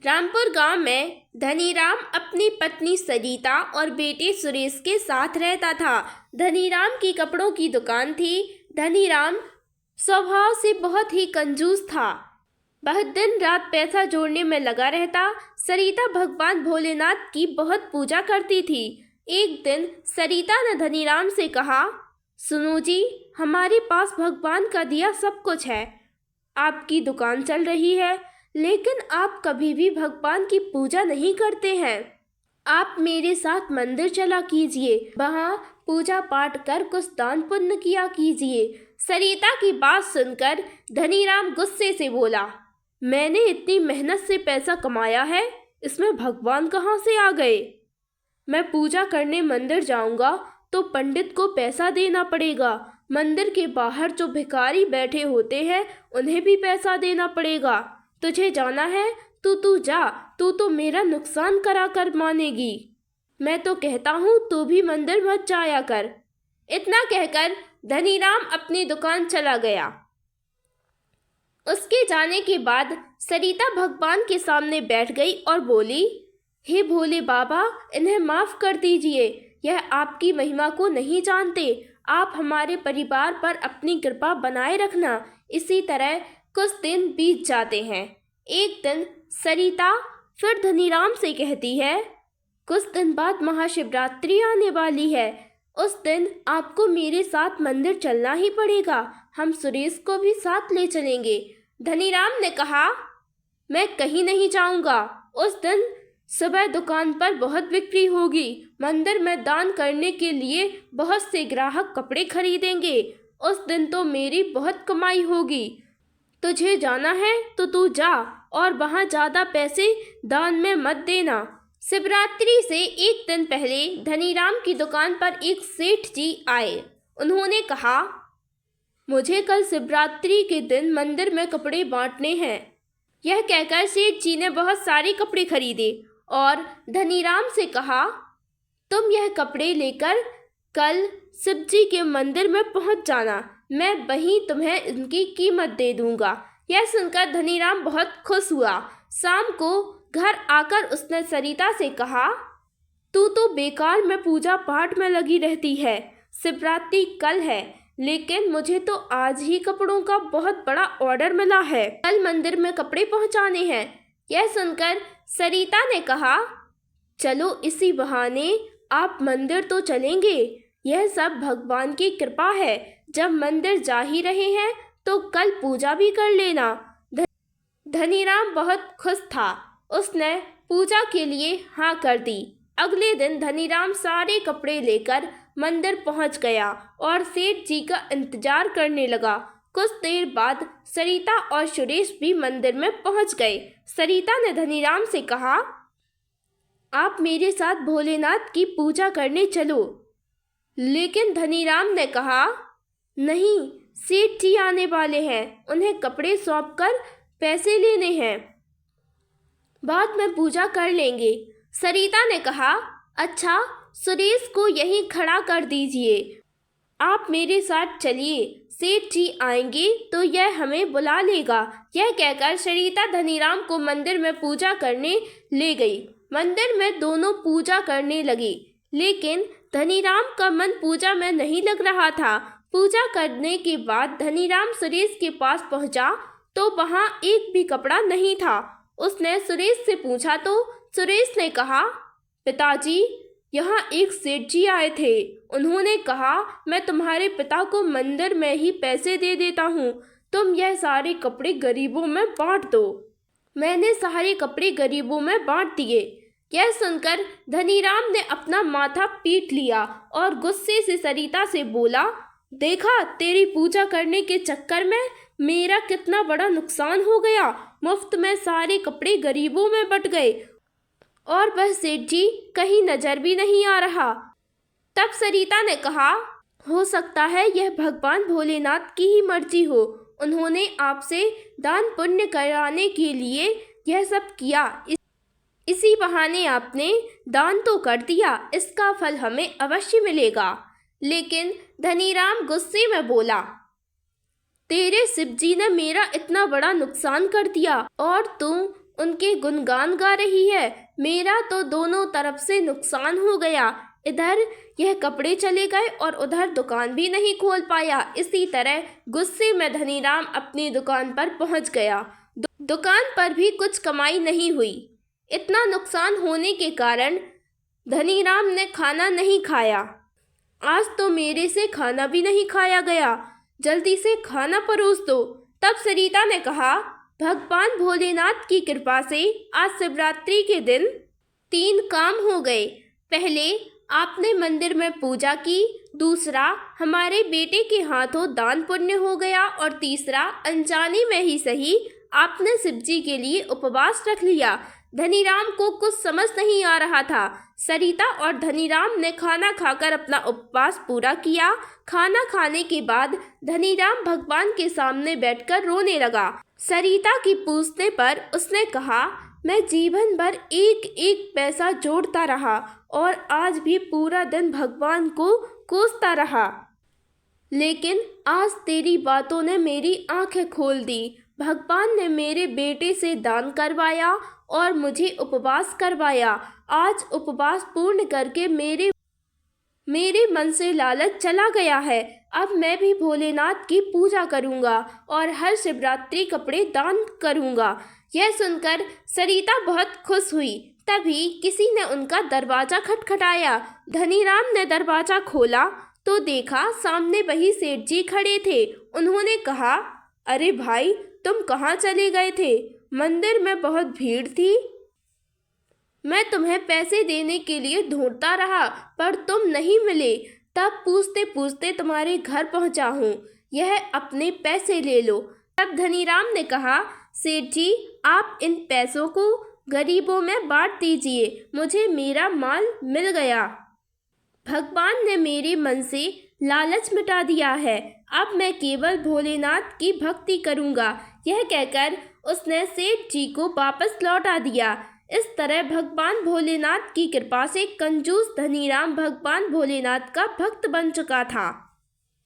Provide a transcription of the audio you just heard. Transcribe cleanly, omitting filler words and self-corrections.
रामपुर गांव में धनीराम अपनी पत्नी सरिता और बेटे सुरेश के साथ रहता था। धनीराम की कपड़ों की दुकान थी। धनीराम स्वभाव से बहुत ही कंजूस था। वह दिन रात पैसा जोड़ने में लगा रहता। सरिता भगवान भोलेनाथ की बहुत पूजा करती थी। एक दिन सरिता ने धनीराम से कहा, सुनो जी, हमारे पास भगवान का दिया सब कुछ है। आपकी दुकान चल रही है, लेकिन आप कभी भी भगवान की पूजा नहीं करते हैं। आप मेरे साथ मंदिर चला कीजिए, वहाँ पूजा पाठ कर कुछ दान पुण्य किया कीजिए। सरिता की बात सुनकर धनीराम गुस्से से बोला, मैंने इतनी मेहनत से पैसा कमाया है, इसमें भगवान कहाँ से आ गए? मैं पूजा करने मंदिर जाऊंगा तो पंडित को पैसा देना पड़ेगा। मंदिर के बाहर जो भिखारी बैठे होते हैं उन्हें भी पैसा देना पड़ेगा। तुझे जाना है तू जा, तू तो मेरा नुकसान करा कर मानेगी। मैं तो कहता हूँ तू भी मंदिर मत जाया कर। इतना कहकर धनीराम अपनी दुकान चला गया। उसके जाने के बाद सरिता भगवान के सामने बैठ गई और बोली, हे भोले बाबा, इन्हें माफ़ कर दीजिए। यह आपकी महिमा को नहीं जानते। आप हमारे परिवार पर अपनी कृपा बनाए रखना। इसी तरह कुछ दिन बीत जाते हैं। एक दिन सरिता फिर धनीराम से कहती है, कुछ दिन बाद महाशिवरात्रि आने वाली है। उस दिन आपको मेरे साथ मंदिर चलना ही पड़ेगा। हम सुरेश को भी साथ ले चलेंगे। धनीराम ने कहा, मैं कहीं नहीं जाऊंगा। उस दिन सुबह दुकान पर बहुत बिक्री होगी। मंदिर में दान करने के लिए बहुत से ग्राहक कपड़े खरीदेंगे। उस दिन तो मेरी बहुत कमाई होगी। तुझे जाना है तो तू जा, और वहाँ ज़्यादा पैसे दान में मत देना। शिवरात्रि से एक दिन पहले धनीराम की दुकान पर एक सेठ जी आए। उन्होंने कहा, मुझे कल शिवरात्रि के दिन मंदिर में कपड़े बांटने हैं। यह कहकर सेठ जी ने बहुत सारे कपड़े खरीदे और धनीराम से कहा, तुम यह कपड़े लेकर कल शिव जी के मंदिर में पहुंच जाना। मैं वहीं तुम्हें इनकी कीमत दे दूंगा। यह सुनकर धनीराम बहुत खुश हुआ। शाम को घर आकर उसने सरिता से कहा, तू तो बेकार में पूजा पाठ में लगी रहती है। शिवरात्रि कल है, लेकिन मुझे तो आज ही कपड़ों का बहुत बड़ा ऑर्डर मिला है। कल मंदिर में कपड़े पहुंचाने हैं। यह सुनकर सरिता ने कहा, चलो इसी बहाने आप मंदिर तो चलेंगे। यह सब भगवान की कृपा है। जब मंदिर जा ही रहे हैं तो कल पूजा भी कर लेना। धनीराम बहुत खुश था। उसने पूजा के लिए हाँ कर दी। अगले दिन धनीराम सारे कपड़े लेकर मंदिर पहुंच गया और सेठ जी का इंतजार करने लगा। कुछ देर बाद सरिता और सुरेश भी मंदिर में पहुंच गए। सरिता ने धनीराम से कहा, आप मेरे साथ भोलेनाथ की पूजा करने चलो। लेकिन धनीराम ने कहा, नहीं, सेठ जी आने वाले हैं, उन्हें कपड़े सौंपकर पैसे लेने हैं, बाद में पूजा कर लेंगे। सरिता ने कहा, अच्छा, सुरेश को यहीं खड़ा कर दीजिए। आप मेरे साथ चलिए, सेठ जी आएंगे तो यह हमें बुला लेगा। यह कहकर सरिता धनीराम को मंदिर में पूजा करने ले गई। मंदिर में दोनों पूजा करने लगे, लेकिन धनीराम का मन पूजा में नहीं लग रहा था। पूजा करने के बाद धनीराम सुरेश के पास पहुंचा तो वहां एक भी कपड़ा नहीं था। उसने सुरेश से पूछा तो सुरेश ने कहा, पिताजी, यहाँ एक सेठ जी आए थे। उन्होंने कहा, मैं तुम्हारे पिता को मंदिर में ही पैसे दे देता हूँ, तुम यह सारे कपड़े गरीबों में बांट दो। मैंने सारे कपड़े गरीबों में बांट दिए। यह सुनकर धनीराम ने अपना माथा पीट लिया और गुस्से से सरिता से बोला, देखा, तेरी पूजा करने के चक्कर में मेरा कितना बड़ा नुकसान हो गया। मुफ्त में सारे कपड़े गरीबों में बट गए और वह सेठ जी कहीं नजर भी नहीं आ रहा। तब सरिता ने कहा, हो सकता है यह भगवान भोलेनाथ की ही मर्जी हो। उन्होंने आपसे दान पुण्य कराने के लिए यह सब किया। इसी बहाने आपने दान तो कर दिया, इसका फल हमें अवश्य मिलेगा। लेकिन धनीराम गुस्से में बोला, तेरे शिव जी ने मेरा इतना बड़ा नुकसान कर दिया और तू उनके गुणगान गा रही है। मेरा तो दोनों तरफ से नुकसान हो गया। इधर यह कपड़े चले गए और उधर दुकान भी नहीं खोल पाया। इसी तरह गुस्से में धनीराम अपनी दुकान पर पहुंच गया। दुकान पर भी कुछ कमाई नहीं हुई। इतना नुकसान होने के कारण धनीराम ने खाना नहीं खाया। आज तो मेरे से खाना भी नहीं खाया गया, जल्दी से खाना परोस दो। तब सरिता ने कहा, भगवान भोलेनाथ की कृपा से आज शिवरात्रि के दिन 3 काम हो गए। पहले आपने मंदिर में पूजा की, दूसरा हमारे बेटे के हाथों दान पुण्य हो गया और तीसरा अनजाने में ही सही आपने शिवजी के लिए उपवास रख लिया। धनीराम को कुछ समझ नहीं आ रहा था। सरिता और धनीराम ने खाना खाकर अपना उपवास पूरा किया। खाना खाने के बाद धनीराम भगवान के सामने बैठकर रोने लगा। सरिता की पूछने पर उसने कहा, मैं जीवन भर एक एक पैसा जोड़ता रहा और आज भी पूरा दिन भगवान को कोसता रहा, लेकिन आज तेरी बातों ने मेरी आंखें खोल दी। भगवान ने मेरे बेटे से दान करवाया और मुझे उपवास करवाया। आज उपवास पूर्ण करके मेरे मन से लालच चला गया है। अब मैं भी भोलेनाथ की पूजा करूंगा और हर शिवरात्रि कपड़े दान करूंगा। यह सुनकर सरिता बहुत खुश हुई। तभी किसी ने उनका दरवाजा खटखटाया। धनीराम ने दरवाजा खोला तो देखा सामने वही सेठ जी खड़े थे। उन्होंने कहा, अरे भाई, तुम कहाँ चले गए थे? मंदिर में बहुत भीड़ थी। मैं तुम्हें पैसे देने के लिए ढूंढता रहा पर तुम नहीं मिले। तब पूछते पूछते तुम्हारे घर पहुंचा हूँ। यह अपने पैसे ले लो। तब धनीराम ने कहा, सेठ जी, आप इन पैसों को गरीबों में बांट दीजिए। मुझे मेरा माल मिल गया। भगवान ने मेरे मन से लालच मिटा दिया है। अब मैं केवल भोलेनाथ की भक्ति करूंगा। यह कहकर उसने सेठ जी को वापस लौटा दिया। इस तरह भगवान भोलेनाथ की कृपा से कंजूस धनीराम भगवान भोलेनाथ का भक्त बन चुका था।